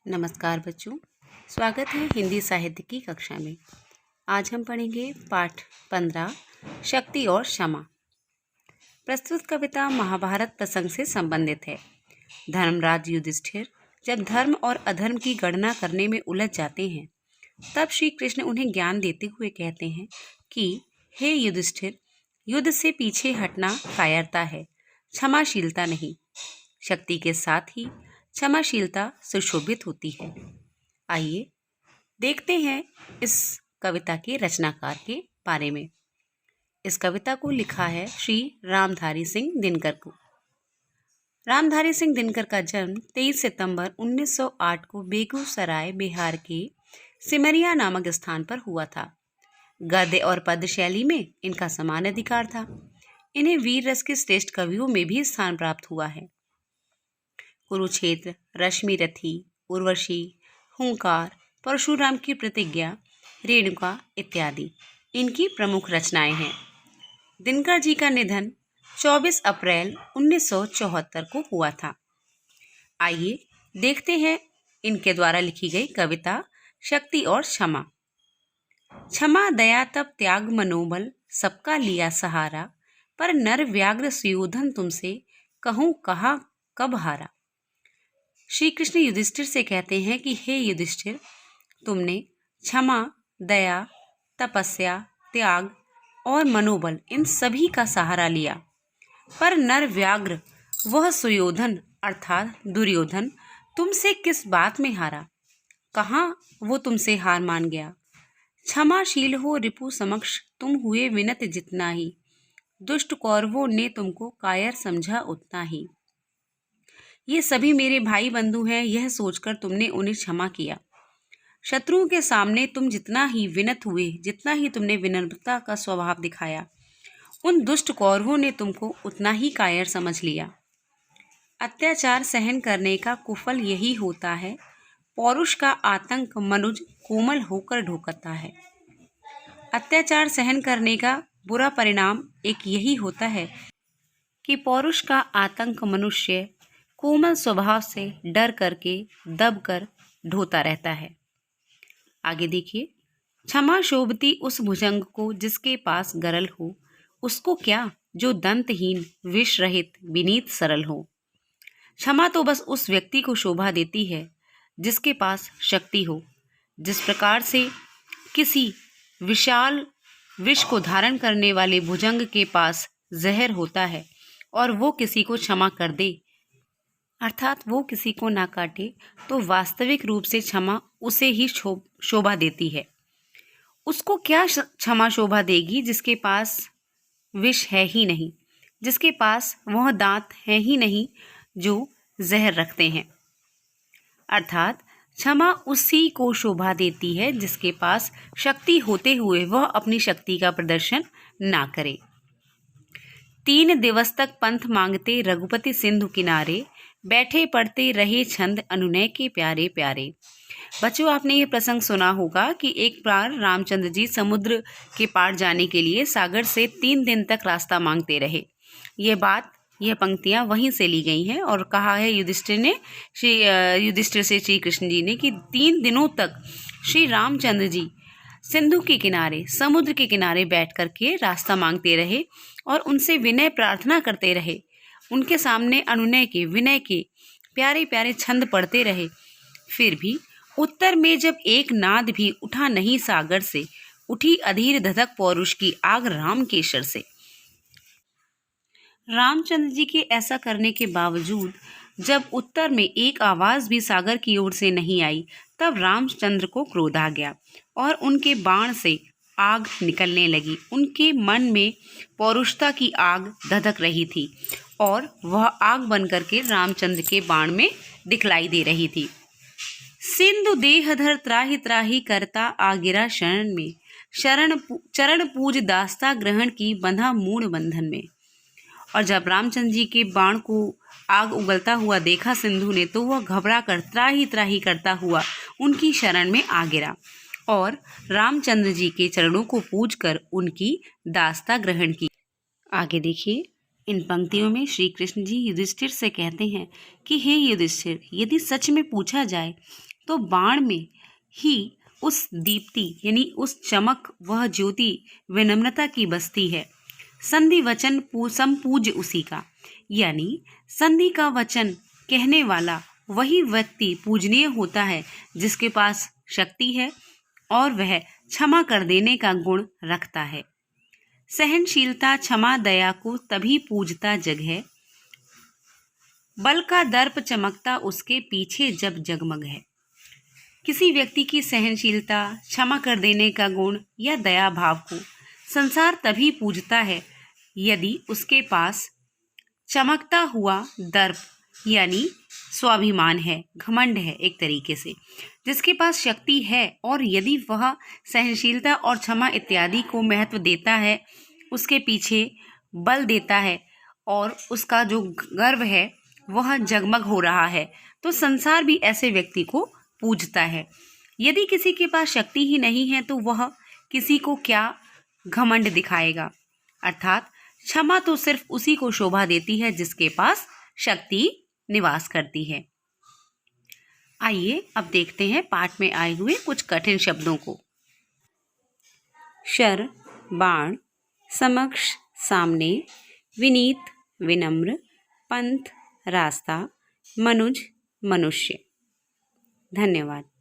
नमस्कार बच्चों, स्वागत है हिंदी साहित्य की कक्षा में। आज हम पढ़ेंगे पाठ 15 शक्ति और क्षमा। प्रस्तुत कविता महाभारत प्रसंग से संबंधित है। धर्मराज युधिष्ठिर जब धर्म और अधर्म की गणना करने में उलझ जाते हैं, तब श्री कृष्ण उन्हें ज्ञान देते हुए कहते हैं कि हे युधिष्ठिर, युद्ध से पीछे हटना कायरता है, क्षमाशीलता नहीं। शक्ति के साथ ही क्षमाशीलता सुशोभित होती है। आइए देखते हैं इस कविता के रचनाकार के बारे में। इस कविता को लिखा है श्री रामधारी सिंह दिनकर को। रामधारी सिंह दिनकर का जन्म 23 सितंबर 1908 को बेगूसराय बिहार के सिमरिया नामक स्थान पर हुआ था। गद्य और पद्य शैली में इनका समान अधिकार था। इन्हें वीर रस के श्रेष्ठ कवियों में भी स्थान प्राप्त हुआ है। कुरुक्षेत्र, रश्मिरथी, उर्वशी, हुंकार, परशुराम की प्रतिज्ञा, रेणुका इत्यादि इनकी प्रमुख रचनाएं हैं। दिनकर जी का निधन 24 अप्रैल 1974 को हुआ था। आइए देखते हैं इनके द्वारा लिखी गई कविता शक्ति और क्षमा। क्षमा दया तब त्याग मनोबल, सबका लिया सहारा, पर नर व्याघ्र सुयोधन तुमसे, कहूँ कहा कब हारा। श्री कृष्ण युधिष्ठिर से कहते हैं कि हे युधिष्ठिर, तुमने क्षमा, दया, तपस्या, त्याग और मनोबल इन सभी का सहारा लिया, पर नर व्याघ्र वह सुयोधन अर्थात दुर्योधन तुमसे किस बात में हारा, कहाँ वो तुमसे हार मान गया। क्षमाशील हो रिपु समक्ष तुम हुए विनत जितना ही, दुष्ट कौरवों ने तुमको कायर समझा उतना ही। ये सभी मेरे भाई बंधु हैं, यह सोचकर तुमने उन्हें क्षमा किया। शत्रुओं के सामने तुम जितना ही विनत हुए, जितना ही तुमने विनम्रता का स्वभाव दिखाया, उन दुष्ट कौरवों ने तुमको उतना ही कायर समझ लिया। अत्याचार सहन करने का कुफल यही होता है, पौरुष का आतंक मनुज कोमल होकर ढोकता है। अत्याचार सहन करने का बुरा परिणाम एक यही होता है कि पौरुष का आतंक मनुष्य कोमल स्वभाव से डर करके दब कर ढोता रहता है। आगे देखिए, क्षमा शोभती उस भुजंग को जिसके पास गरल हो, उसको क्या जो दंतहीन विष रहित विनीत सरल हो। क्षमा तो बस उस व्यक्ति को शोभा देती है जिसके पास शक्ति हो। जिस प्रकार से किसी विशाल विष को धारण करने वाले भुजंग के पास जहर होता है और वो किसी को क्षमा कर दे, अर्थात वो किसी को ना काटे, तो वास्तविक रूप से क्षमा उसे ही शोभा देती है। उसको क्या क्षमा शोभा देगी जिसके पास विष है ही नहीं, जिसके पास वह दांत है ही नहीं जो जहर रखते हैं। अर्थात क्षमा उसी को शोभा देती है जिसके पास शक्ति होते हुए वह अपनी शक्ति का प्रदर्शन ना करे। 3 दिवस तक पंथ मांगते रघुपति सिंधु किनारे, बैठे पढ़ते रहे छंद अनुनय के प्यारे प्यारे। बच्चों, आपने ये प्रसंग सुना होगा कि एक बार रामचंद्र जी समुद्र के पार जाने के लिए सागर से 3 दिन तक रास्ता मांगते रहे। यह पंक्तियां वहीं से ली गई हैं और कहा है युधिष्ठिर से श्री कृष्ण जी ने कि 3 दिनों तक श्री रामचंद्र जी सिंधु के किनारे, समुद्र के किनारे बैठ करके रास्ता मांगते रहे और उनसे विनय प्रार्थना करते रहे। उनके सामने अनुनय के, विनय के प्यारे प्यारे छंद पढ़ते रहे। फिर भी उत्तर में जब एक नाद भी उठा नहीं सागर से, उठी अधीर धधक पौरुष की आग राम केशर से। रामचंद्र जी के ऐसा करने के बावजूद जब उत्तर में एक आवाज भी सागर की ओर से नहीं आई, तब रामचंद्र को क्रोध आ गया और उनके बाण से आग निकलने लगी। उनके मन में पौरुषता की आग धधक रही थी और वह आग बन करके रामचंद्र के बाण में दिखलाई दे रही थी। सिंधु देहधर त्राहि त्राहि करता आगिरा शरण में, चरण पूज दास्ता ग्रहण की बंधा मूढ़ बंधन में। और जब रामचंद्र जी के बाण को आग उगलता हुआ देखा सिंधु ने, तो वह घबरा कर त्राहि त्राहि करता हुआ उनकी शरण में आ गिरा और रामचंद्र जी के चरणों को पूजकर उनकी दास्ता ग्रहण की। आगे देखिए, इन पंक्तियों में श्री कृष्ण जी युधिष्ठिर से कहते हैं कि हे युधिष्ठिर, यदि सच में पूछा जाए तो बाण में ही उस दीप्ति यानी उस चमक, वह ज्योति, विनम्रता की बस्ती है। संधि वचन संपूज्य उसी का, यानी संधि का वचन कहने वाला वही व्यक्ति पूजनीय होता है जिसके पास शक्ति है और वह क्षमा कर देने का गुण रखता है। सहनशीलता, क्षमा, दया को तभी पूजता जग है, बल का दर्प चमकता उसके पीछे जब जगमग है। किसी व्यक्ति की सहनशीलता, क्षमा कर देने का गुण या दया भाव को संसार तभी पूजता है यदि उसके पास चमकता हुआ दर्प यानी स्वाभिमान है, घमंड है एक तरीके से, जिसके पास शक्ति है और यदि वह सहनशीलता और क्षमा इत्यादि को महत्व देता है, उसके पीछे बल देता है और उसका जो गर्व है वह जगमग हो रहा है, तो संसार भी ऐसे व्यक्ति को पूजता है। यदि किसी के पास शक्ति ही नहीं है तो वह किसी को क्या घमंड दिखाएगा। अर्थात क्षमा तो सिर्फ उसी को शोभा देती है जिसके पास शक्ति निवास करती है। आइए अब देखते हैं पाठ में आए हुए कुछ कठिन शब्दों को। शर, बाण, समक्ष, सामने, विनीत, विनम्र, पंथ, रास्ता, मनुज, मनुष्य। धन्यवाद।